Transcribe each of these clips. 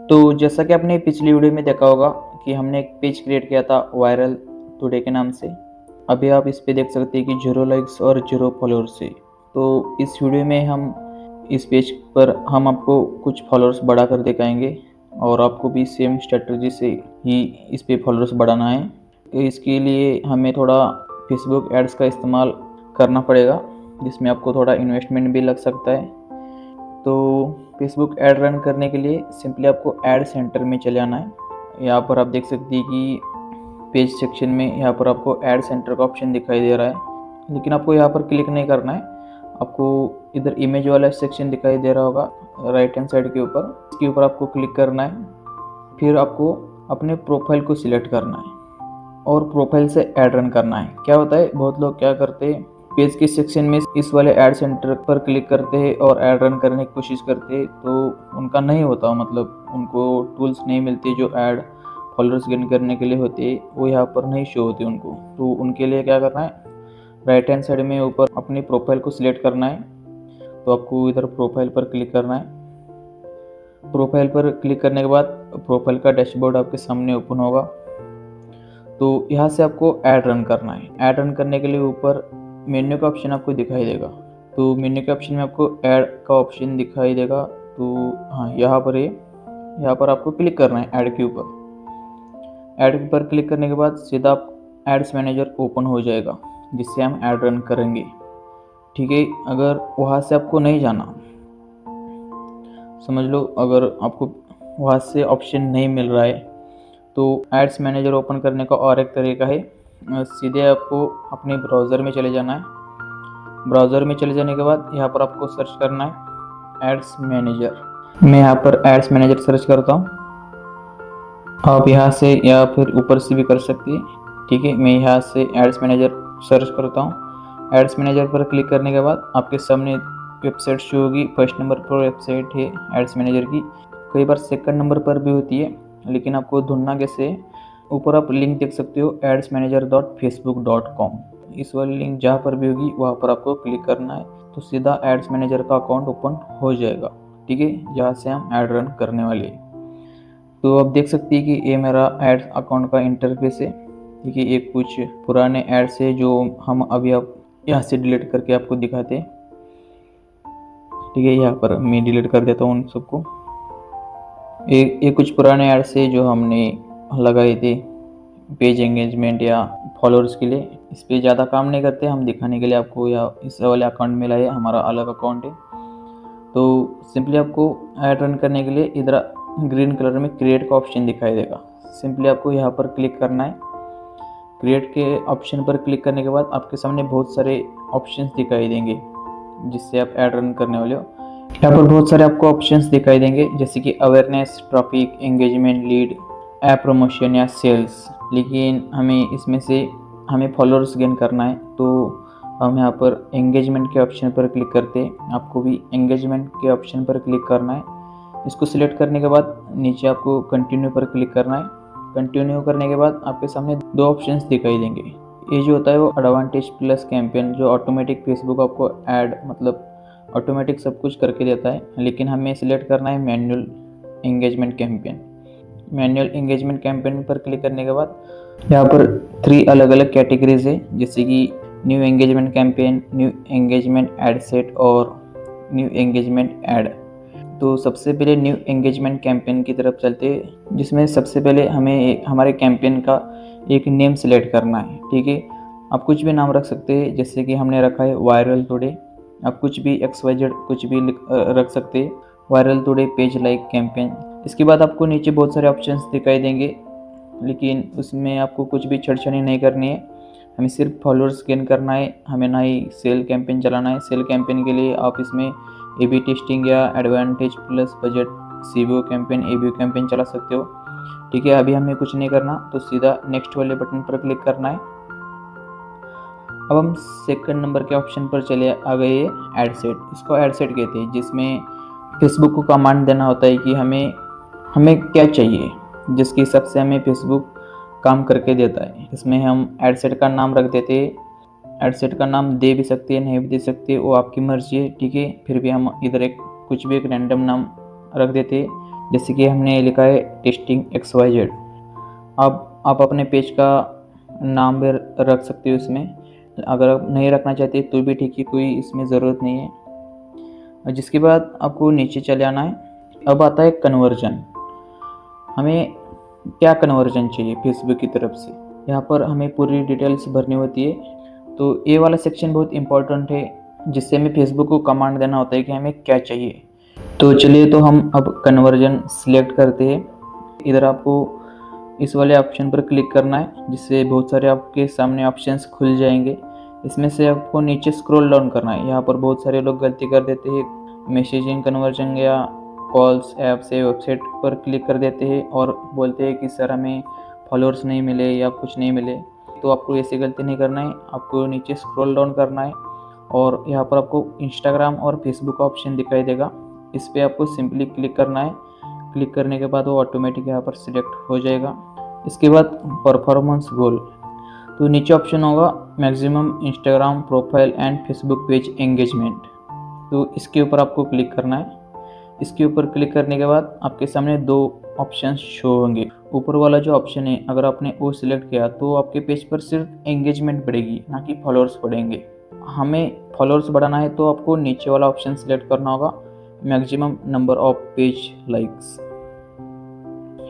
तो जैसा कि आपने पिछली वीडियो में देखा होगा कि हमने एक पेज क्रिएट किया था वायरल टुडे के नाम से। अभी आप इस पे देख सकते हैं कि 0 लाइक्स और 0 फॉलोअर्स है। तो इस वीडियो में हम इस पेज पर हम आपको कुछ फॉलोअर्स बढ़ा कर दिखाएंगे और आपको भी सेम स्ट्रेटजी से ही इस पे फॉलोअर्स बढ़ाना है। तो इसके लिए हमें थोड़ा फेसबुक एड्स का इस्तेमाल करना पड़ेगा, जिसमें आपको थोड़ा इन्वेस्टमेंट भी लग सकता है। तो फेसबुक ऐड रन करने के लिए सिंपली आपको ऐड सेंटर में चले आना है। यहाँ पर आप देख सकते हैं कि पेज सेक्शन में यहाँ पर आपको ऐड सेंटर का ऑप्शन दिखाई दे रहा है, लेकिन आपको यहाँ पर क्लिक नहीं करना है। आपको इधर इमेज वाला सेक्शन दिखाई दे रहा होगा राइट हैंड साइड के ऊपर, इसके ऊपर आपको क्लिक करना है। फिर आपको अपने प्रोफाइल को सिलेक्ट करना है और प्रोफाइल से ऐड रन करना है। क्या होता है, बहुत लोग क्या करते हैं, पेज के सेक्शन में इस वाले ऐड सेंटर पर क्लिक करते हैं और ऐड रन करने की कोशिश करते हैं, तो उनका नहीं होता, मतलब उनको टूल्स नहीं मिलती जो ऐड फॉलोअर्स गेन करने के लिए होते हैं, वो यहाँ पर नहीं शो होते उनको। तो उनके लिए क्या करना है, राइट हैंड साइड में ऊपर अपनी प्रोफाइल को सिलेक्ट करना है। तो आपको इधर प्रोफाइल पर क्लिक करना है। प्रोफाइल पर क्लिक करने के बाद प्रोफाइल का डैशबोर्ड आपके सामने ओपन होगा। तो यहाँ से आपको ऐड रन करना है। ऐड रन करने के लिए ऊपर मेन्यू का ऑप्शन आपको दिखाई देगा। तो मेन्यू के ऑप्शन में आपको ऐड का ऑप्शन दिखाई देगा। तो हाँ, यहाँ पर आपको क्लिक करना है ऐड के ऊपर। ऐड पर क्लिक करने के बाद सीधा एड्स मैनेजर ओपन हो जाएगा, जिससे हम ऐड रन करेंगे। ठीक है, अगर वहाँ से आपको नहीं जाना, समझ लो अगर आपको वहाँ से ऑप्शन नहीं मिल रहा है, तो एड्स मैनेजर ओपन करने का और एक तरीका है। सीधे आपको अपने ब्राउज़र में चले जाना है। ब्राउज़र में चले जाने के बाद यहाँ पर आपको सर्च करना है एड्स मैनेजर। मैं यहाँ पर एड्स मैनेजर सर्च करता हूँ। आप यहाँ से या फिर ऊपर से भी कर सकती है। ठीक है, मैं यहाँ से एड्स मैनेजर सर्च करता हूँ। एड्स मैनेजर पर क्लिक करने के बाद आपके सामने वेबसाइट शो होगी। फर्स्ट नंबर पर वेबसाइट है एड्स मैनेजर की, कई बार सेकंड नंबर पर भी होती है, लेकिन आपको ढूंढना कैसे है, ऊपर आप लिंक देख सकते हो adsmanager.facebook.com। इस वाली लिंक जहाँ पर भी होगी वहाँ पर आपको क्लिक करना है, तो सीधा एड्स मैनेजर का अकाउंट ओपन हो जाएगा। ठीक है, जहाँ से हम ऐड रन करने वाले हैं। तो आप देख सकते हैं कि ये मेरा एड्स अकाउंट का इंटरफेस है। ठीक है, ये कुछ पुराने एड्स है जो हम अभी आप यहाँ से डिलीट करके आपको दिखाते हैं। ठीक है, यहाँ पर मैं डिलीट कर देता हूँ उन सबको। ये कुछ पुराने एड्स है जो हमने लगाए थे पेज एंगेजमेंट या फॉलोअर्स के लिए। इस पर ज़्यादा काम नहीं करते, हम दिखाने के लिए आपको या इस वाले अकाउंट में लाए, हमारा अलग अकाउंट है। तो सिंपली आपको ऐड रन करने के लिए इधर ग्रीन कलर में क्रिएट का ऑप्शन दिखाई देगा। सिंपली आपको यहाँ पर क्लिक करना है। क्रिएट के ऑप्शन पर क्लिक करने के बाद आपके सामने बहुत सारे ऑप्शंस दिखाई देंगे जिससे आप ऐड रन करने वाले हो। यहाँ पर बहुत सारे आपको ऑप्शंस दिखाई देंगे, जैसे कि awareness, traffic, engagement, lead, app promotion या सेल्स। लेकिन हमें इसमें से हमें फॉलोअर्स गेन करना है, तो हम यहाँ पर एंगेजमेंट के ऑप्शन पर क्लिक करते हैं। आपको भी एंगेजमेंट के ऑप्शन पर क्लिक करना है। इसको सिलेक्ट करने के बाद नीचे आपको कंटिन्यू पर क्लिक करना है। कंटिन्यू करने के बाद आपके सामने दो ऑप्शंस दिखाई देंगे। ये जो होता है वो एडवांटेज प्लस कैंपेन, जो ऑटोमेटिक फेसबुक आपको ऐड मतलब ऑटोमेटिक सब कुछ करके देता है, लेकिन हमें सिलेक्ट करना है manual engagement campaign. Manual engagement campaign पर क्लिक करने के बाद यहाँ पर 3 अलग अलग कैटेगरीज है, जैसे कि new engagement campaign, new engagement ad set और न्यू एंगेजमेंट ऐड। तो सबसे पहले न्यू एंगेजमेंट कैंपेन की तरफ चलते हैं, जिसमें सबसे पहले हमें हमारे कैंपेन का एक नेम सेलेक्ट करना है। ठीक है, आप कुछ भी नाम रख सकते हैं, जैसे कि हमने रखा है वायरल टुडे। आप कुछ भी XYZ कुछ भी रख सकते हैं, viral today page like campaign. इसके बाद आपको नीचे बहुत सारे ऑप्शंस दिखाई देंगे, लेकिन उसमें आपको कुछ भी छेड़छाड़ी नहीं करनी है। हमें सिर्फ फॉलोअर्स गेन करना है, हमें ना ही सेल कैंपेन चलाना है। सेल कैंपेन के लिए आप इसमें AB टेस्टिंग या advantage plus budget CBO campaign, ABO campaign चला सकते हो। ठीक है, अभी हमें कुछ नहीं करना, तो सीधा नेक्स्ट वाले बटन पर क्लिक करना है। अब हम सेकंड नंबर के ऑप्शन पर चले आ गए ऐड सेट। इसको ऐड सेट कहते हैं, जिसमें फेसबुक को कमांड देना होता है कि हमें क्या चाहिए, जिसके हिसाब से हमें फेसबुक काम करके देता है। इसमें हम ऐड सेट का नाम रख देते हैं। ऐड सेट का नाम दे भी सकते हैं, नहीं भी दे सकते, वो आपकी मर्जी है। ठीक है, फिर भी हम इधर कुछ भी एक रैंडम नाम रख देते हैं। जैसे कि हमने लिखा है टेस्टिंग XYZ। अब आप अपने पेज का नाम भी रख सकते हो इसमें, अगर आप नहीं रखना चाहते तो भी ठीक है, कोई इसमें ज़रूरत नहीं है। जिसके बाद आपको नीचे चले आना है। अब आता है कन्वर्जन। हमें क्या कन्वर्जन चाहिए फेसबुक की तरफ से, यहाँ पर हमें पूरी डिटेल्स भरनी होती है। तो ये वाला सेक्शन बहुत इंपॉर्टेंट है, जिससे हमें फेसबुक को कमांड देना होता है कि हमें क्या चाहिए। तो चलिए, तो हम अब कन्वर्जन सिलेक्ट करते हैं। इधर आपको इस वाले ऑप्शन पर क्लिक करना है, जिससे बहुत सारे आपके सामने ऑप्शंस खुल जाएंगे। इसमें से आपको नीचे स्क्रॉल डाउन करना है। यहाँ पर बहुत सारे लोग गलती कर देते हैं, मैसेजिंग कन्वर्जन या कॉल्स ऐप से वेबसाइट पर क्लिक कर देते हैं और बोलते हैं कि सर हमें फॉलोअर्स नहीं मिले या कुछ नहीं मिले। तो आपको ऐसी गलती नहीं करना है, आपको नीचे स्क्रॉल डाउन करना है और यहाँ पर आपको इंस्टाग्राम और फेसबुक का ऑप्शन दिखाई देगा। इस पर आपको सिंपली क्लिक करना है। क्लिक करने के बाद वो ऑटोमेटिक यहाँ पर सिलेक्ट हो जाएगा। इसके बाद परफॉर्मेंस गोल, तो नीचे ऑप्शन होगा maximum Instagram profile and Facebook page engagement. तो इसके ऊपर आपको क्लिक करना है। इसके ऊपर क्लिक करने के बाद आपके सामने दो ऑप्शन शो होंगे। ऊपर वाला जो ऑप्शन है, अगर आपने वो सिलेक्ट किया तो आपके पेज पर सिर्फ एंगेजमेंट बढ़ेगी, ना कि फॉलोअर्स बढ़ेंगे। हमें फॉलोअर्स बढ़ाना है तो आपको नीचे वाला ऑप्शन सिलेक्ट करना होगा, maximum number of page likes.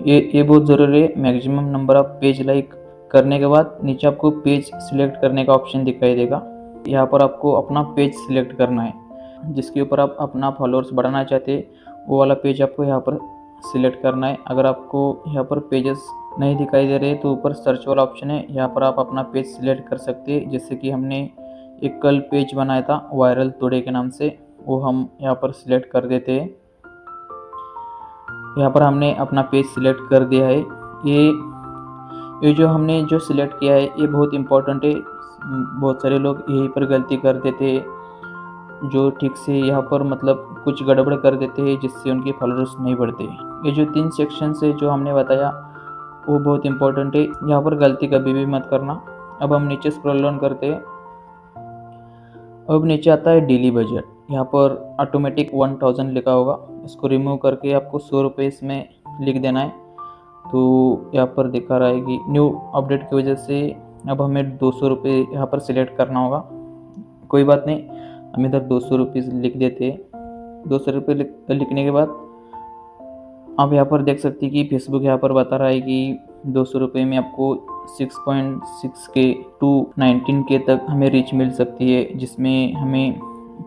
ये बहुत ज़रूरी है। Maximum number of page like करने के बाद नीचे आपको पेज सिलेक्ट करने का ऑप्शन दिखाई देगा। यहाँ पर आपको अपना पेज सिलेक्ट करना है, जिसके ऊपर आप अपना फॉलोअर्स बढ़ाना चाहते हैं, वो वाला पेज आपको यहाँ पर सिलेक्ट करना है। अगर आपको यहाँ पर पेजेस नहीं दिखाई दे रहे तो ऊपर सर्च वाला ऑप्शन है, यहाँ पर आप अपना पेज सिलेक्ट कर सकते हैं। जैसे कि हमने एक कल पेज बनाया था वायरल टुडे के नाम से, वो हम यहाँ पर सिलेक्ट कर देते हैं। यहाँ पर हमने अपना पेज सिलेक्ट कर दिया है। ये जो हमने जो सिलेक्ट किया है ये बहुत इम्पोर्टेंट है। बहुत सारे लोग यहीं पर गलती कर देते हैं, जो ठीक से यहाँ पर मतलब कुछ गड़बड़ कर देते हैं, जिससे उनके फॉलोअर्स नहीं बढ़ते। ये जो 3 सेक्शन है जो हमने बताया वो बहुत इंपॉर्टेंट है, यहाँ पर गलती कभी भी मत करना। अब हम नीचे स्क्रॉल डाउन करते हैं। अब नीचे आता है डेली बजट। यहाँ पर ऑटोमेटिक 1000 लिखा होगा, इसको रिमूव करके आपको 100 रुपये इसमें लिख देना है। तो यहाँ पर दिखा रहा है कि न्यू अपडेट की वजह से अब हमें 200 रुपये यहाँ पर सिलेक्ट करना होगा। कोई बात नहीं, हम इधर 200 रुपीज़ लिख देते हैं। 200 रुपये लिखने के बाद आप यहाँ पर देख सकते हैं कि फेसबुक यहाँ पर बता रहा है कि 200 रुपये में आपको 6.6K to 19K तक हमें रीच मिल सकती है, जिसमें हमें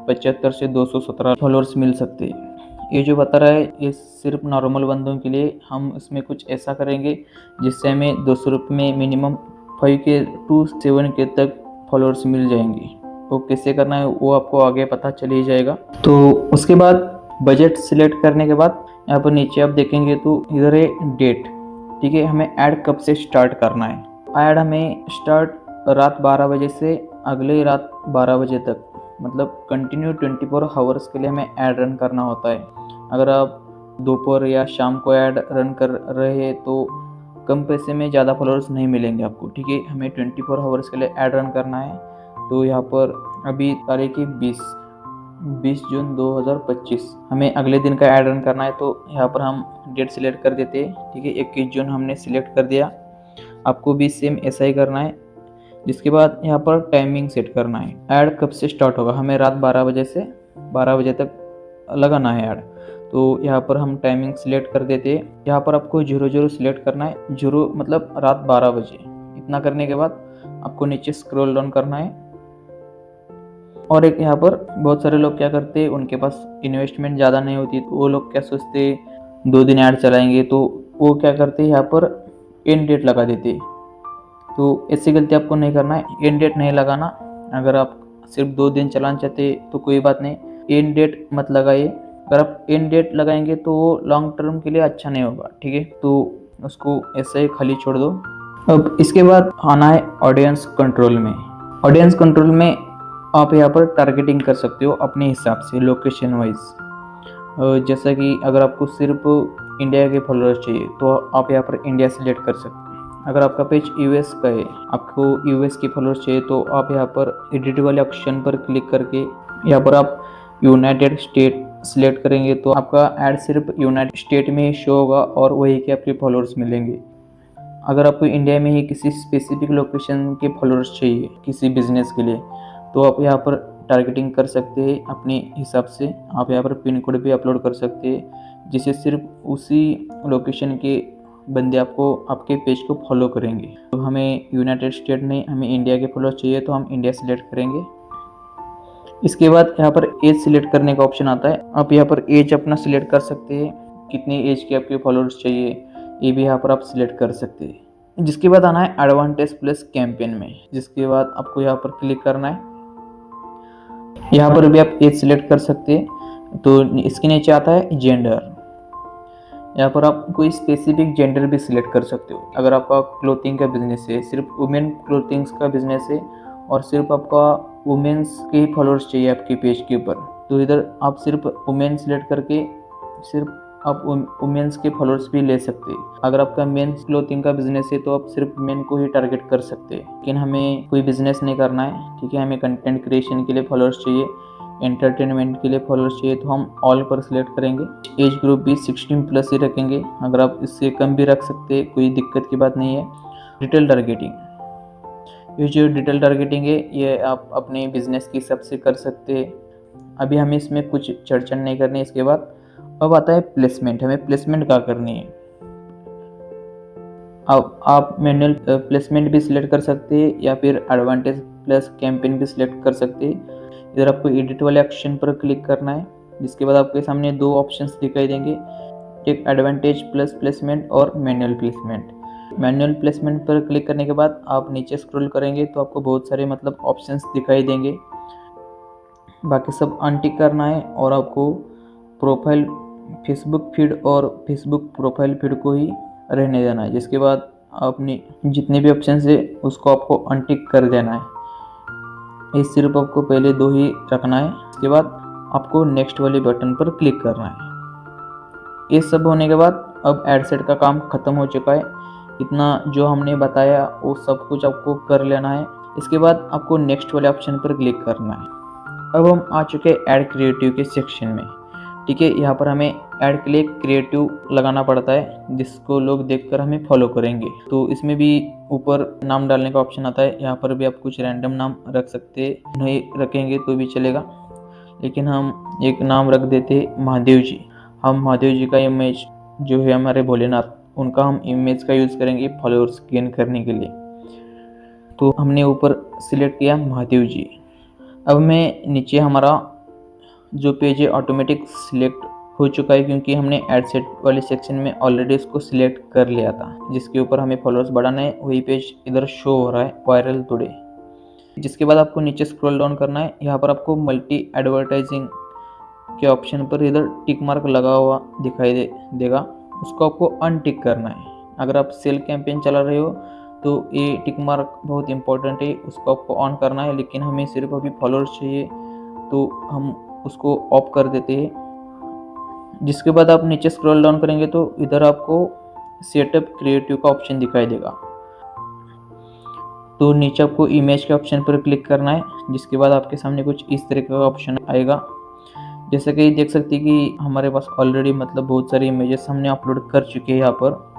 75 से 217 फॉलोअर्स मिल सकते हैं। ये जो बता रहा है ये सिर्फ नॉर्मल बंदों के लिए। हम इसमें कुछ ऐसा करेंगे जिससे हमें 200 रुपये में मिनिमम 5K to 7K तक फॉलोअर्स मिल जाएंगे। वो कैसे करना है वो आपको आगे पता चल ही जाएगा। तो उसके बाद बजट सिलेक्ट करने के बाद यहाँ पर नीचे आप देखेंगे तो इधर है डेट। ठीक है, हमें ऐड कब से स्टार्ट करना है। ऐड हमें स्टार्ट रात 12 बजे से अगले रात 12 बजे तक, मतलब कंटिन्यू 24 आवर्स के लिए हमें ऐड रन करना होता है। अगर आप दोपहर या शाम को ऐड रन कर रहे हैं तो कम पैसे में ज़्यादा फॉलोअर्स नहीं मिलेंगे आपको। ठीक है, हमें 24 आवर्स के लिए ऐड रन करना है। तो यहाँ पर अभी तारीख है 20 जून 2025, हमें अगले दिन का ऐड रन करना है। तो यहाँ पर हम डेट सिलेक्ट कर देते हैं। ठीक है, 21 जून हमने सिलेक्ट कर दिया। आपको भी सेम ऐसा ही करना है। जिसके बाद यहाँ पर टाइमिंग सेट करना है। ऐड कब से स्टार्ट होगा, हमें रात 12 बजे से 12 बजे तक लगाना है ऐड। तो यहाँ पर हम टाइमिंग सिलेक्ट कर देते हैं। यहाँ पर आपको 00 सिलेक्ट करना है, 0 मतलब रात 12 बजे। इतना करने के बाद आपको नीचे स्क्रॉल डाउन करना है। और एक यहाँ पर बहुत सारे लोग क्या करते हैं, उनके पास इन्वेस्टमेंट ज़्यादा नहीं होती, तो वो लोग क्या सोचते 2 दिन ऐड चलाएंगे, तो वो क्या करते हैं यहाँ पर एंड डेट लगा देते। तो ऐसी गलती आपको नहीं करना है, एंड डेट नहीं लगाना। अगर आप सिर्फ 2 दिन चलाना चाहते तो कोई बात नहीं, एंड डेट मत लगाइए। अगर आप एंड डेट लगाएंगे तो वो लॉन्ग टर्म के लिए अच्छा नहीं होगा। ठीक है, तो उसको ऐसे ही खाली छोड़ दो। अब इसके बाद आना है ऑडियंस कंट्रोल में। ऑडियंस कंट्रोल में आप यहाँ पर टारगेटिंग कर सकते हो अपने हिसाब से, लोकेशन वाइज। जैसा कि अगर आपको सिर्फ इंडिया के फॉलोअर्स चाहिए तो आप यहाँ पर इंडिया सेलेक्ट कर सकते हैं। अगर आपका पेज यूएस का है, आपको यूएस के फॉलोअर्स चाहिए, तो आप यहाँ पर एडिट वाले ऑप्शन पर क्लिक करके यहाँ पर आप यूनाइटेड स्टेट सिलेक्ट करेंगे तो आपका ऐड सिर्फ यूनाइटेड स्टेट में ही शो होगा और वही के आपके फॉलोअर्स मिलेंगे। अगर आपको इंडिया में ही किसी स्पेसिफिक लोकेशन के फॉलोअर्स चाहिए किसी बिजनेस के लिए, तो आप यहाँ पर टारगेटिंग कर सकते हैं अपने हिसाब से। आप यहाँ पर पिन कोड भी अपलोड कर सकते हैं, जिससे सिर्फ उसी लोकेशन के बंदे आपके पेज को फॉलो करेंगे। तो हमें यूनाइटेड स्टेट नहीं, हमें इंडिया के फॉलोअर्स चाहिए, तो हम इंडिया सेलेक्ट करेंगे। इसके बाद यहाँ पर एज सिलेक्ट करने का ऑप्शन आता है। आप यहाँ पर एज अपना सिलेक्ट कर सकते हैं, कितनी एज के आपके फॉलोअर्स चाहिए ये भी यहाँ पर आप सिलेक्ट कर सकते हैं। जिसके बाद आना है एडवांटेज प्लस कैंपेन में, जिसके बाद आपको यहाँ पर क्लिक करना है। यहाँ पर भी आप एज सिलेक्ट कर सकते हैं। तो इसके नीचे आता है जेंडर। यहाँ पर आप कोई स्पेसिफिक जेंडर भी सिलेक्ट कर सकते हो। अगर आपका क्लोथिंग का बिजनेस है, सिर्फ वुमेन क्लोथिंग्स का बिजनेस है और सिर्फ आपका वुमेन्स के ही फॉलोअर्स चाहिए आपके पेज के ऊपर, तो इधर आप सिर्फ वुमेन सिलेक्ट करके सिर्फ आप वुमेन्स के फॉलोअर्स भी ले सकते हैं। अगर आपका मेंस क्लोथिंग का बिजनेस है तो आप सिर्फ मेन को ही टारगेट कर सकते हैं। लेकिन हमें कोई बिजनेस नहीं करना है, ठीक है, हमें कंटेंट क्रिएशन के लिए फॉलोअर्स चाहिए, एंटरटेनमेंट के लिए फॉलोअर्स चाहिए, तो हम ऑल पर सिलेक्ट करेंगे। एज ग्रुप भी 16 प्लस ही रखेंगे, अगर आप इससे कम भी रख सकते हैं, कोई दिक्कत की बात नहीं है। डिटेल टारगेटिंग, ये जो डिटेल टारगेटिंग है ये आप अपने बिजनेस के हिसाब से कर सकते हैं। अभी हमें इसमें कुछ चर्चा नहीं करनी है। इसके बाद अब आता है प्लेसमेंट। हमें प्लेसमेंट क्या करनी है। अब आप मैनुअल प्लेसमेंट भी सिलेक्ट कर सकते हैं या फिर एडवांटेज प्लस कैंपेन भी सिलेक्ट कर सकते हैं। इधर आपको एडिट वाले ऑप्शन पर क्लिक करना है, जिसके बाद आपके सामने दो ऑप्शंस दिखाई देंगे, एक एडवांटेज प्लस प्लेसमेंट और मैनुअल प्लेसमेंट। मैनुअल प्लेसमेंट पर क्लिक करने के बाद आप नीचे स्क्रॉल करेंगे तो आपको बहुत सारे ऑप्शंस दिखाई देंगे। बाकी सब अनटिक करना है और आपको प्रोफाइल फेसबुक फीड और फेसबुक प्रोफाइल फीड को ही रहने देना है। जिसके बाद अपनी जितने भी ऑप्शंस है उसको आपको अनटिक कर देना है। ये सिर्फ आपको पहले दो ही रखना है। इसके बाद आपको नेक्स्ट वाले बटन पर क्लिक करना है। ये सब होने के बाद अब एड सेट का काम खत्म हो चुका है। इतना जो हमने बताया वो सब कुछ आपको कर लेना है। इसके बाद आपको नेक्स्ट वाले ऑप्शन पर क्लिक करना है। अब हम आ चुके हैं ऐड क्रिएटिव के सेक्शन में, ठीक है। यहाँ पर हमें ऐड के लिए क्रिएटिव लगाना पड़ता है, जिसको लोग देखकर हमें फॉलो करेंगे। तो इसमें भी ऊपर नाम डालने का ऑप्शन आता है। यहाँ पर भी आप कुछ रैंडम नाम रख सकते हैं, नहीं रखेंगे तो भी चलेगा, लेकिन हम एक नाम रख देते हैं महादेव जी। हम महादेव जी का इमेज जो है हमारे भोलेनाथ, उनका हम इमेज का यूज़ करेंगे फॉलोअर्स गेन करने के लिए। तो हमने ऊपर सिलेक्ट किया महादेव जी। अब मैं नीचे हमारा जो पेज है ऑटोमेटिक सिलेक्ट हो चुका है, क्योंकि हमने ऐड सेट वाले सेक्शन में ऑलरेडी इसको सिलेक्ट कर लिया था। जिसके ऊपर हमें फॉलोअर्स बढ़ाना है वही पेज इधर शो हो रहा है, वायरल टुडे। जिसके बाद आपको नीचे स्क्रॉल डाउन करना है। यहाँ पर आपको मल्टी एडवर्टाइजिंग के ऑप्शन पर इधर टिक मार्क लगा हुआ दिखाई देगा, उसको आपको अनटिक करना है। अगर आप सेल कैंपेन चला रहे हो तो ये टिक मार्क बहुत इंपॉर्टेंट है, उसको आपको ऑन करना है। लेकिन हमें सिर्फ अभी फॉलोअर्स चाहिए तो हम उसको ऑफ कर देते हैं। जिसके बाद आप नीचे स्क्रॉल डाउन करेंगे तो इधर आपको सेटअप क्रिएटिव का ऑप्शन दिखाई देगा। तो नीचे आपको इमेज के ऑप्शन पर क्लिक करना है। जिसके बाद आपके सामने कुछ इस तरीके का ऑप्शन आएगा। जैसे कि देख सकते हैं कि हमारे पास ऑलरेडी बहुत सारी इमेजेस हमने अपलोड कर चुके हैं। यहाँ पर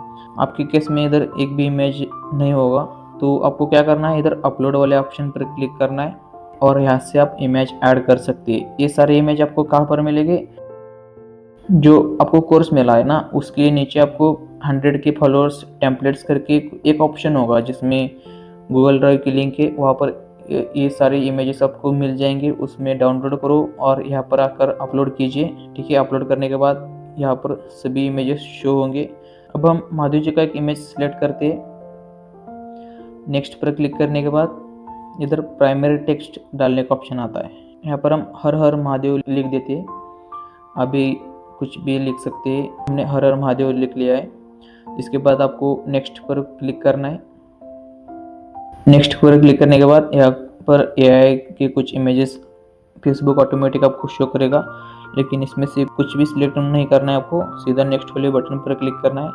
आपके केस में इधर एक भी इमेज नहीं होगा, तो आपको क्या करना है, इधर अपलोड वाले ऑप्शन पर क्लिक करना है और यहाँ से आप इमेज ऐड कर सकते हैं। ये सारे इमेज आपको कहाँ पर मिलेंगे, जो आपको कोर्स मिला है ना, उसके नीचे आपको 100 के फॉलोअर्स टेम्पलेट्स करके एक ऑप्शन होगा, जिसमें गूगल ड्राइव की लिंक है। वहाँ पर ये सारे इमेजेस आपको मिल जाएंगे, उसमें डाउनलोड करो और यहाँ पर आकर अपलोड कीजिए, ठीक है। अपलोड करने के बाद यहाँ पर सभी इमेजेस शो होंगे। अब हम माधव जी का एक इमेज सेलेक्ट करते हैं। नेक्स्ट पर क्लिक करने के बाद इधर प्राइमरी टेक्स्ट डालने का ऑप्शन आता है। यहाँ पर हम हर हर महादेव लिख देते हैं, अभी कुछ भी लिख सकते हैं। हमने हर हर महादेव लिख लिया है। इसके बाद आपको नेक्स्ट पर क्लिक करना है। नेक्स्ट पर क्लिक करने के बाद यहाँ पर AI के कुछ इमेजेस फेसबुक ऑटोमेटिक आपको शो करेगा, लेकिन इसमें से कुछ भी सिलेक्ट नहीं करना है आपको, सीधा नेक्स्ट वाले बटन पर क्लिक करना है।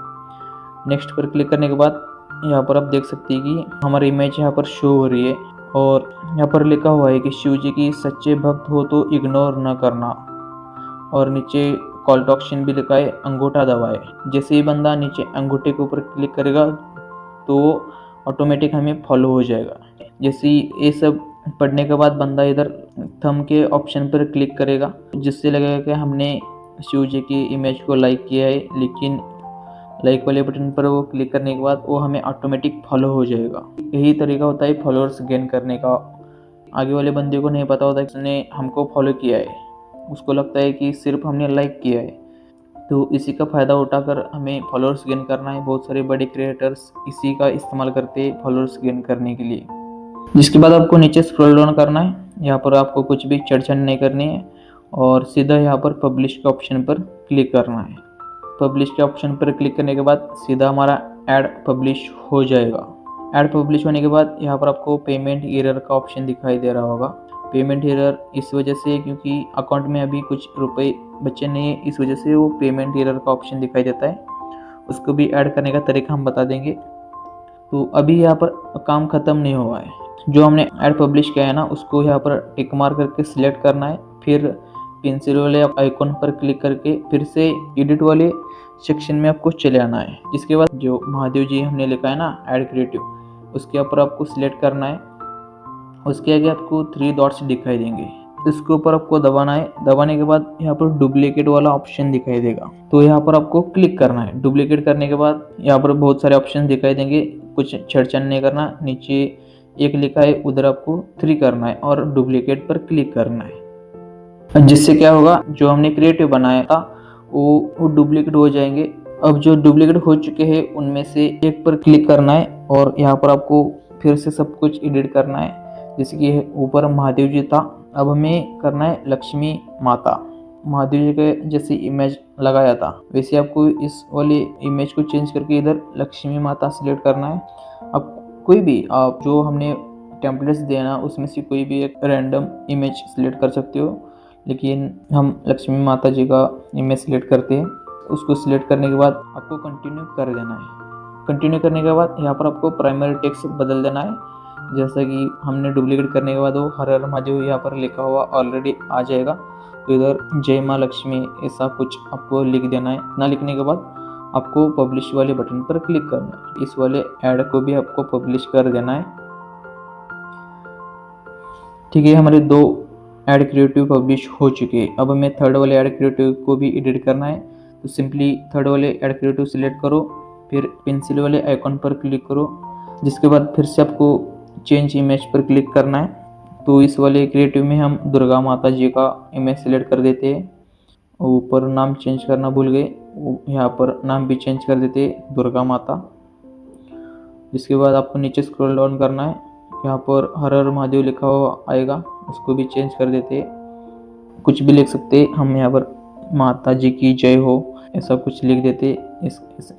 नेक्स्ट पर क्लिक करने के बाद यहाँ पर आप देख सकते हैं कि हमारी इमेज यहाँ पर शो हो रही है और यहाँ पर लिखा हुआ है कि शिव जी की सच्चे भक्त हो तो इग्नोर न करना। और नीचे कॉल टू एक्शन भी लिखा है, अंगूठा दबाए। जैसे ही बंदा नीचे अंगूठे के ऊपर क्लिक करेगा तो ऑटोमेटिक हमें फॉलो हो जाएगा। जैसे ही ये सब पढ़ने के बाद बंदा इधर थंब के ऑप्शन पर क्लिक करेगा, जिससे लगेगा कि हमने शिव जी की इमेज को लाइक किया है, लेकिन लाइक वाले बटन पर वो क्लिक करने के बाद वो हमें ऑटोमेटिक फॉलो हो जाएगा। यही तरीका होता है फॉलोअर्स गेन करने का। आगे वाले बंदे को नहीं पता होता कि उसने हमको फॉलो किया है, उसको लगता है कि सिर्फ हमने लाइक किया है। तो इसी का फ़ायदा उठाकर हमें फॉलोअर्स गेन करना है। बहुत सारे बड़े क्रिएटर्स इसी का इस्तेमाल करते हैं फॉलोअर्स गेन करने के लिए। जिसके बाद आपको नीचे स्क्रॉल डाउन करना है, यहाँ पर आपको कुछ भी चढ़ नहीं करनी है और सीधा यहाँ पर पब्लिश के ऑप्शन पर क्लिक करना है। पब्लिश के ऑप्शन पर क्लिक करने के बाद सीधा हमारा ऐड पब्लिश हो जाएगा। ऐड पब्लिश होने के बाद यहाँ पर आपको पेमेंट एरर का ऑप्शन दिखाई दे रहा होगा। पेमेंट एरर इस वजह से क्योंकि अकाउंट में अभी कुछ रुपए बचे नहीं है, इस वजह से वो पेमेंट एरर का ऑप्शन दिखाई देता है। उसको भी ऐड करने का तरीका हम बता देंगे। तो अभी यहाँ पर काम ख़त्म नहीं हुआ है। जो हमने ऐड पब्लिश किया है ना, उसको यहाँ पर टिक मार करके सिलेक्ट करना है, फिर पेंसिल वाले आइकॉन पर क्लिक करके फिर से एडिट वाले सेक्शन में आपको चले आना है। इसके बाद जो महादेव जी हमने लिखा है ना ऐड क्रिएटिव, उसके ऊपर आपको सिलेक्ट करना है। उसके आगे आपको 3 डॉट्स दिखाई देंगे, इसके ऊपर आपको दबाना है। दबाने के बाद यहाँ पर डुप्लीकेट वाला ऑप्शन दिखाई देगा, तो यहाँ पर आपको क्लिक करना है। डुप्लीकेट करने के बाद यहाँ पर बहुत सारे ऑप्शन दिखाई देंगे, कुछ छेड़छाड़ नहीं करना। नीचे एक लिखा है, उधर आपको 3 करना है और डुप्लीकेट पर क्लिक करना है। जिससे क्या होगा, जो हमने क्रिएटिव बनाया था वो डुप्लीकेट हो जाएंगे। अब जो डुप्लीकेट हो चुके हैं उनमें से एक पर क्लिक करना है और यहाँ पर आपको फिर से सब कुछ एडिट करना है। जैसे कि ऊपर महादेव जी था, अब हमें करना है लक्ष्मी माता। महादेव जी के जैसे इमेज लगाया था वैसे आपको इस वाली इमेज को चेंज करके इधर लक्ष्मी माता सिलेक्ट करना है। अब कोई भी आप जो हमने टेम्पलेट्स देना उसमें से कोई भी एक रैंडम इमेज सिलेक्ट कर सकते हो, लेकिन हम लक्ष्मी माता जी का इमेज सिलेक्ट करते हैं। उसको सिलेक्ट करने के बाद आपको कंटिन्यू कर देना है। कंटिन्यू करने के बाद यहाँ पर आपको प्राइमरी टेक्स्ट बदल देना है। जैसा कि हमने डुप्लीकेट करने के बाद वो हर हर महादेव यहाँ पर लिखा हुआ ऑलरेडी आ जाएगा, तो इधर जय माँ लक्ष्मी ऐसा कुछ आपको लिख देना है। इतना लिखने के बाद आपको पब्लिश वाले बटन पर क्लिक करना है। इस वाले ऐड को भी आपको पब्लिश कर देना है। ठीक है, हमारे 2 ऐड क्रिएटिव पब्लिश हो चुके हैं। अब हमें थर्ड वाले ऐड क्रिएटिव को भी एडिट करना है। तो सिंपली थर्ड वाले ऐड क्रिएटिव सिलेक्ट करो, फिर पेंसिल वाले आइकॉन पर क्लिक करो। जिसके बाद फिर से आपको चेंज इमेज पर क्लिक करना है। तो इस वाले क्रिएटिव में हम दुर्गा माता जी का इमेज सिलेक्ट कर देते हैं। ऊपर नाम चेंज करना भूल गए, यहाँ पर नाम भी चेंज कर देते हैं दुर्गा माता। जिसके बाद आपको नीचे स्क्रॉल डाउन करना है, यहाँ पर हर हर महादेव लिखा हुआ आएगा, उसको भी चेंज कर देते हैं। कुछ भी लिख सकते हैं, हम यहाँ पर माता जी की जय हो ऐसा कुछ लिख देते।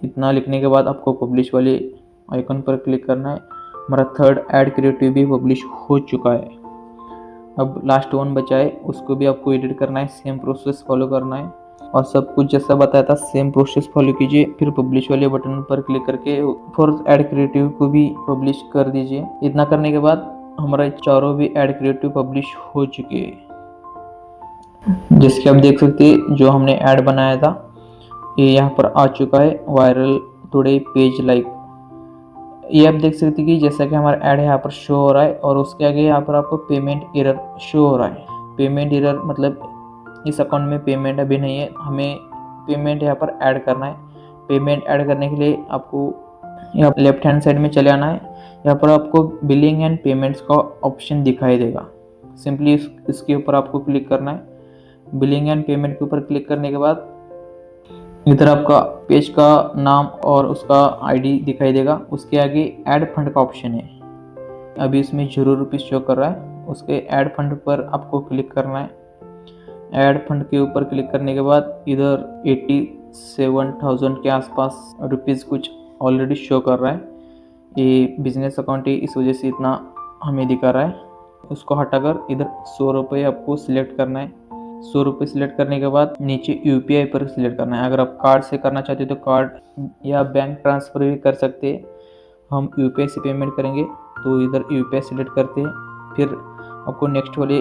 इतना लिखने के बाद आपको पब्लिश वाले आइकन पर क्लिक करना है। हमारा थर्ड ऐड क्रिएटिव भी पब्लिश हो चुका है। अब लास्ट 1 बचा है, उसको भी आपको एडिट करना है। सेम प्रोसेस फॉलो करना है और सब कुछ जैसा बताया था सेम प्रोसेस फॉलो कीजिए। फिर पब्लिश वाले बटन पर क्लिक करके फोर्थ ऐड क्रिएटिव को भी पब्लिश कर दीजिए। इतना करने के बाद हमारा चारों भी ऐड क्रिएटिव पब्लिश हो चुके हैं। जैसे कि आप देख सकते हैं जो हमने ऐड बनाया था ये यहाँ पर आ चुका है, वायरल टुडे पेज लाइक। ये आप देख सकते हैं कि जैसा कि हमारा ऐड यहाँ पर शो हो रहा है और उसके आगे यहाँ पर आपको पेमेंट एरर शो हो रहा है। पेमेंट एरर मतलब इस अकाउंट में पेमेंट अभी नहीं है, हमें पेमेंट यहाँ पर ऐड करना है। पेमेंट ऐड करने के लिए आपको यहाँ लेफ्ट हैंड साइड में चले आना है। यहाँ पर आपको बिलिंग एंड पेमेंट्स का ऑप्शन दिखाई देगा। सिंपली इसके ऊपर आपको क्लिक करना है। बिलिंग एंड पेमेंट के ऊपर क्लिक करने के बाद इधर आपका पेज का नाम और उसका आईडी दिखाई देगा। उसके आगे ऐड फंड का ऑप्शन है, अभी इसमें 0 रुपीज़ शो कर रहा है। उसके ऐड फंड पर आपको क्लिक करना है। ऐड फंड के ऊपर क्लिक करने के बाद इधर 87,000 के आसपास रुपीज़ कुछ ऑलरेडी शो कर रहा है। ये बिजनेस अकाउंट है, इस वजह से इतना हमें दिखा रहा है। उसको हटाकर इधर 100 रुपये आपको सिलेक्ट करना है। 100 रुपये सिलेक्ट करने के बाद नीचे यूपीआई पर सिलेक्ट करना है। अगर आप कार्ड से करना चाहते हो तो कार्ड या बैंक ट्रांसफ़र भी कर सकते हैं। हम यूपीआई से पेमेंट करेंगे तो इधर यूपीआई सिलेक्ट करते हैं। फिर आपको नेक्स्ट वाले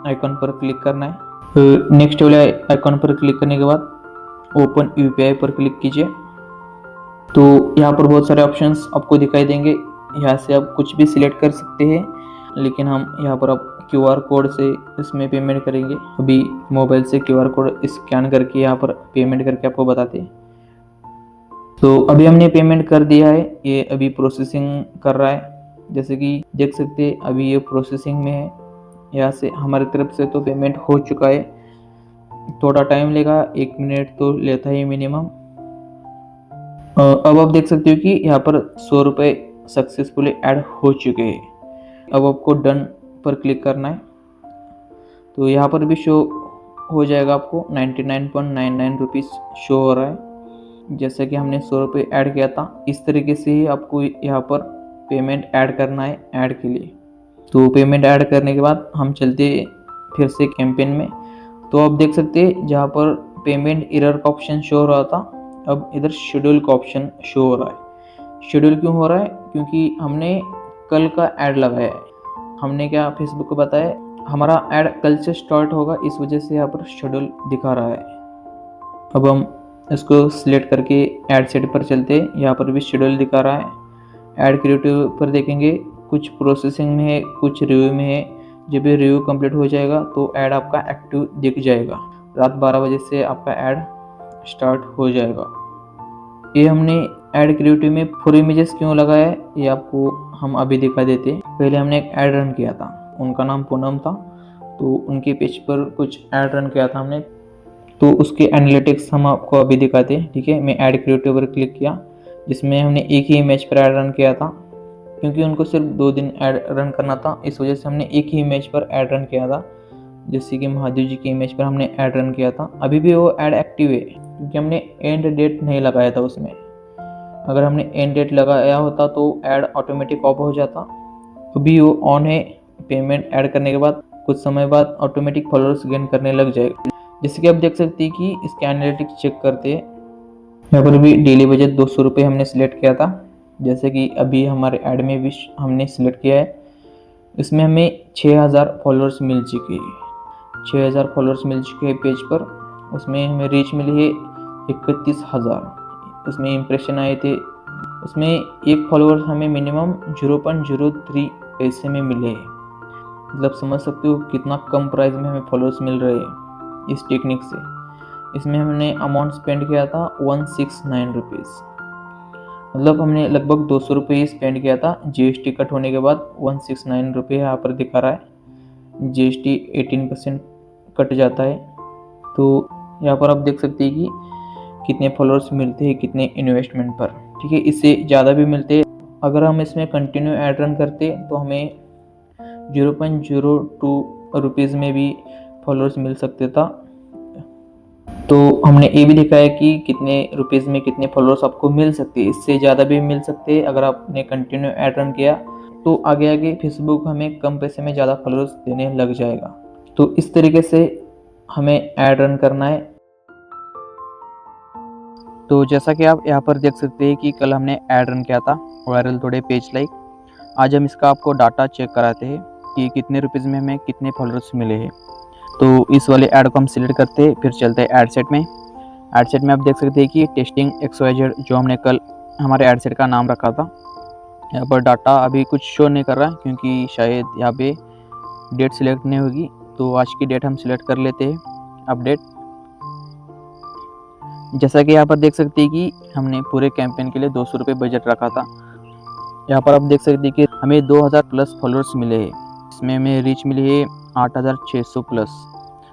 आइकन पर क्लिक करना है। नेक्स्ट वाले आइकॉन पर क्लिक करने के बाद ओपन यूपीआई पर क्लिक कीजिए। तो यहाँ पर बहुत सारे ऑप्शंस आपको दिखाई देंगे, यहाँ से आप कुछ भी सिलेक्ट कर सकते हैं, लेकिन हम यहाँ पर आप क्यूआर कोड से इसमें पेमेंट करेंगे। अभी मोबाइल से क्यूआर कोड स्कैन करके यहाँ पर पेमेंट करके आपको बताते हैं। तो अभी हमने पेमेंट कर दिया है, ये अभी प्रोसेसिंग कर रहा है। जैसे कि देख सकते हैं अभी ये प्रोसेसिंग में है। यहाँ से हमारी तरफ से तो पेमेंट हो चुका है, थोड़ा टाइम लेगा, 1 मिनट तो लेता है मिनिमम। अब आप देख सकते हो कि यहाँ पर 100 रुपये सक्सेसफुली ऐड हो चुके हैं। अब आपको डन पर क्लिक करना है, तो यहाँ पर भी शो हो जाएगा, आपको 99.99 रुपीज़ शो हो रहा है। जैसे कि हमने 100 रुपये ऐड किया था, इस तरीके से ही आपको यहाँ पर पेमेंट ऐड करना है ऐड के लिए। तो पेमेंट ऐड करने के बाद हम चलते फिर से कैंपेन में। तो आप देख सकते हैं जहाँ पर पेमेंट एरर का ऑप्शन शो हो रहा था, अब इधर शेड्यूल का ऑप्शन शो हो रहा है। शेड्यूल क्यों हो रहा है? क्योंकि हमने कल का ऐड लगाया है। हमने क्या फेसबुक को बताया, हमारा ऐड कल से स्टार्ट होगा, इस वजह से यहाँ पर शेड्यूल दिखा रहा है। अब हम इसको सिलेक्ट करके ऐड सेट पर चलते हैं, यहाँ पर भी शेड्यूल दिखा रहा है। ऐड क्रिएटिव पर देखेंगे, कुछ प्रोसेसिंग में है, कुछ रिव्यू में है। जब ये रिव्यू कंप्लीट हो जाएगा तो ऐड आपका एक्टिव दिख जाएगा। रात 12 बजे से आपका ऐड स्टार्ट हो जाएगा। ये हमने ऐड क्रिएटिव में 4 इमेजेस क्यों लगाया है ये आपको हम अभी दिखा देते हैं। पहले हमने एक ऐड रन किया था, उनका नाम पूनम था, तो उनके पेज पर कुछ ऐड रन किया था हमने, तो उसके एनालिटिक्स हम आपको अभी दिखाते हैं। ठीक है, मैं ऐड क्रिएटिव पर क्लिक किया, जिसमें हमने एक ही इमेज पर ऐड रन किया था, क्योंकि उनको सिर्फ 2 दिन ऐड रन करना था, इस वजह से हमने एक ही इमेज पर ऐड रन किया था। जैसे कि महादेव जी की इमेज पर हमने ऐड रन किया था। अभी भी वो ऐड एक्टिव है, क्योंकि हमने एंड डेट नहीं लगाया था उसमें। अगर हमने एंड डेट लगाया होता तो ऐड ऑटोमेटिक ऑफ हो जाता। अभी वो ऑन है। पेमेंट ऐड करने के बाद कुछ समय बाद ऑटोमेटिक फॉलोअर्स गेन करने लग जाएगा। जैसे कि आप देख सकते हैं कि इसके एनालिटिक्स चेक करते हैं। यहाँ पर भी डेली बजट 200 रुपये हमने सिलेक्ट किया था, जैसे कि अभी हमारे ऐड में भी हमने सिलेक्ट किया है। इसमें हमें 6000 फॉलोअर्स मिल चुके हैं, 6000 फॉलोअर्स मिल चुके हैं पेज पर। उसमें हमें रीच मिली है 31,000। उसमें इम्प्रेशन आए थे, उसमें एक फॉलोअर्स हमें मिनिमम 0.03 पैसे में मिले हैं। मतलब समझ सकते हो कितना कम प्राइस में हमें फॉलोअर्स मिल रहे हैं इस टेक्निक से। इसमें हमने अमाउंट स्पेंड किया था 169 रुपीज़, मतलब हमने लगभग 200 रुपये स्पेंड किया था। जीएसटी कट होने के बाद 169 रुपये यहाँ पर दिखा रहा है। जीएसटी 18% कट जाता है। तो यहाँ पर आप देख सकते हैं कि कितने फॉलोअर्स मिलते हैं कितने इन्वेस्टमेंट पर। ठीक है, इससे ज़्यादा भी मिलते हैं। अगर हम इसमें कंटिन्यू ऐड रन करते तो हमें 0.02 रुपीज़ में भी फॉलोअर्स मिल सकते था। तो हमने ये भी देखा है कि कितने रुपीज़ में कितने फॉलोअर्स आपको मिल सकते हैं। इससे ज़्यादा भी मिल सकते हैं अगर आपने कंटिन्यू ऐड रन किया, तो आगे आगे फेसबुक हमें कम पैसे में ज़्यादा फॉलोअर्स देने लग जाएगा। तो इस तरीके से हमें ऐड रन करना है। तो जैसा कि आप यहाँ पर देख सकते हैं कि कल हमने ऐड रन किया था वायरल टुडे पेज लाइक। आज हम इसका आपको डाटा चेक कराते हैं कि कितने रुपीज़ में हमें कितने फॉलोअर्स मिले हैं। तो इस वाले ऐड को हम सिलेक्ट करते हैं, फिर चलते हैं ऐड सेट में। ऐड सेट में आप देख सकते हैं कि टेस्टिंग XYZ जो हमने कल हमारे ऐड सेट का नाम रखा था, यहाँ पर डाटा अभी कुछ शो नहीं कर रहा है, क्योंकि शायद यहाँ पे डेट सिलेक्ट नहीं होगी। तो आज की डेट हम सिलेक्ट कर लेते हैं, अपडेट। जैसा कि यहाँ पर देख सकते हैं कि हमने पूरे कैंपेन के लिए 200 रुपये बजट रखा था। यहाँ पर आप देख सकते हैं कि हमें 2000 प्लस फॉलोअर्स मिले हैं। इसमें हमें रीच मिली है 8600 प्लस,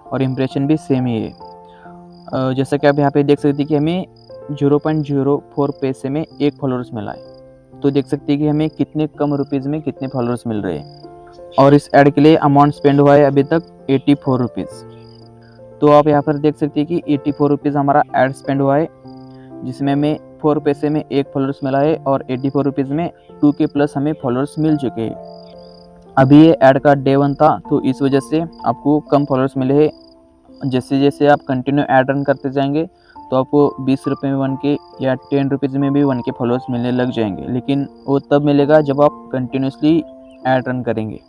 और इम्प्रेशन भी सेम ही है। जैसा कि आप यहाँ पे देख सकते हैं कि हमें 0.04 पैसे में एक फॉलोअर्स मिला है। तो देख सकते हैं कि हमें कितने कम रुपीज़ में कितने फॉलोअर्स मिल रहे हैं। और इस ऐड के लिए अमाउंट स्पेंड हुआ है अभी तक 84 रुपीज़। तो आप यहाँ पर देख सकते हैं कि 84 रुपीज़ हमारा ऐड स्पेंड हुआ है, जिसमें हमें 4 पैसे में एक फॉलोअर्स मिला है, और 84 रुपीज़ में 2K प्लस हमें फॉलोअर्स मिल चुके हैं। अभी ये ऐड का डे 1 था, तो इस वजह से आपको कम फॉलोअर्स मिले हैं। जैसे जैसे आप कंटिन्यू ऐड रन करते जाएंगे तो आपको 20 रुपये में 1K या 10 रुपीज़ में भी 1K फॉलोअर्स मिलने लग जाएंगे, लेकिन वो तब मिलेगा जब आप कंटिन्यूसली ऐड रन करेंगे।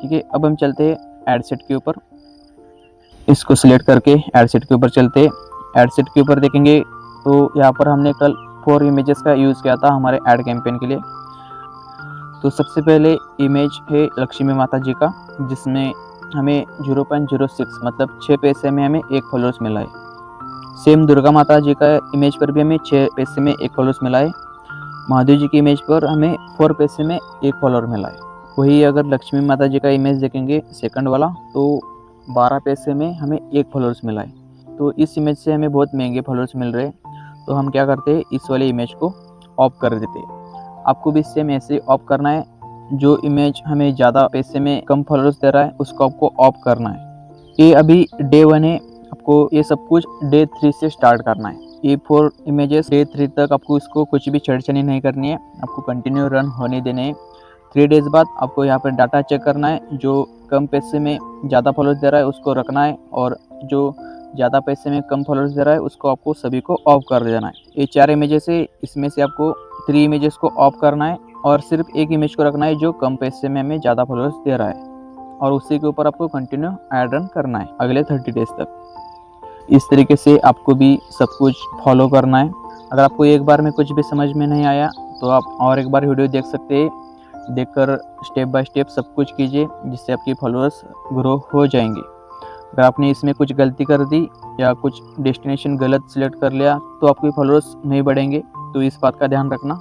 ठीक है, अब हम चलते हैं ऐड सेट के ऊपर। इसको सिलेक्ट करके एड सेट के ऊपर चलते। एड सेट के ऊपर देखेंगे तो यहाँ पर हमने कल 4 इमेजेस का यूज़ किया था हमारे ऐड कैंपेन के लिए। तो सबसे पहले इमेज है लक्ष्मी माता जी का, जिसमें हमें 0.06 मतलब 6 पैसे में हमें 1 फॉलोअर्स मिला है। सेम दुर्गा माता जी का इमेज पर भी हमें 6 पैसे में 1 फॉलोअर्स मिला है। महादेव जी की इमेज पर हमें 4 पैसे में 1 फॉलोअर मिला है। वही अगर लक्ष्मी माता जी का इमेज देखेंगे सेकंड वाला, तो 12 पैसे में हमें 1 फॉलोअर्स मिला है। तो इस इमेज से हमें बहुत महंगे फॉलोअर्स मिल रहे हैं। तो हम क्या करते हैं, इस वाले इमेज को ऑफ कर देते हैं। आपको भी सेम ऐसे ऑफ करना है। जो इमेज हमें ज़्यादा पैसे में कम फॉलोअर्स दे रहा है उसको आपको ऑफ करना है। ये अभी डे 1 है, आपको ये सब कुछ डे 3 से स्टार्ट करना है। ये 4 इमेजेस डे 3 तक आपको इसको कुछ भी छेड़छाड़ी नहीं करनी है, आपको कंटिन्यू रन होने देने हैं। 3 डेज़ बाद आपको यहाँ पर डाटा चेक करना है। जो कम पैसे में ज़्यादा फॉलोअर्स दे रहा है उसको रखना है, और जो ज़्यादा पैसे में कम फॉलोअर्स दे रहा है उसको आपको सभी को ऑफ कर देना है। ये 4 इमेजेस है, इसमें से आपको 3 इमेजेस को ऑफ करना है और सिर्फ एक इमेज को रखना है जो कम पैसे में हमें ज़्यादा फॉलोअर्स दे रहा है, और उसी के ऊपर आपको कंटिन्यू ऐड रन करना है अगले 30 डेज़ तक। इस तरीके से आपको भी सब कुछ फॉलो करना है। अगर आपको एक बार में कुछ भी समझ में नहीं आया तो आप और एक बार वीडियो देख सकते हैं। देखकर स्टेप बाय स्टेप सब कुछ कीजिए, जिससे आपकी फॉलोअर्स ग्रो हो जाएंगे। अगर आपने इसमें कुछ गलती कर दी या कुछ डेस्टिनेशन गलत सिलेक्ट कर लिया तो आपके फॉलोअर्स नहीं बढ़ेंगे। तो इस बात का ध्यान रखना।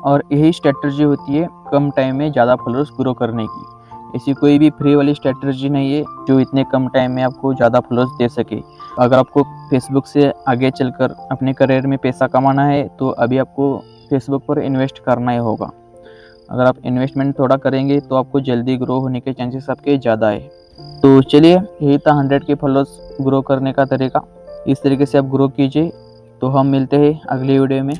और यही स्ट्रेटजी होती है कम टाइम में ज़्यादा फॉलोअर्स ग्रो करने की। ऐसी कोई भी फ्री वाली स्ट्रेटजी नहीं है जो इतने कम टाइम में आपको ज़्यादा फॉलोअर्स दे सके। अगर आपको फेसबुक से आगे चलकर अपने करियर में पैसा कमाना है तो अभी आपको फेसबुक पर इन्वेस्ट करना ही होगा। अगर आप इन्वेस्टमेंट थोड़ा करेंगे तो आपको जल्दी ग्रो होने के चांसेस आपके ज़्यादा है। तो चलिए, यही था 100 के फॉलोअर्स ग्रो करने का तरीका। इस तरीके से आप ग्रो कीजिए। तो हम मिलते हैं अगली वीडियो में।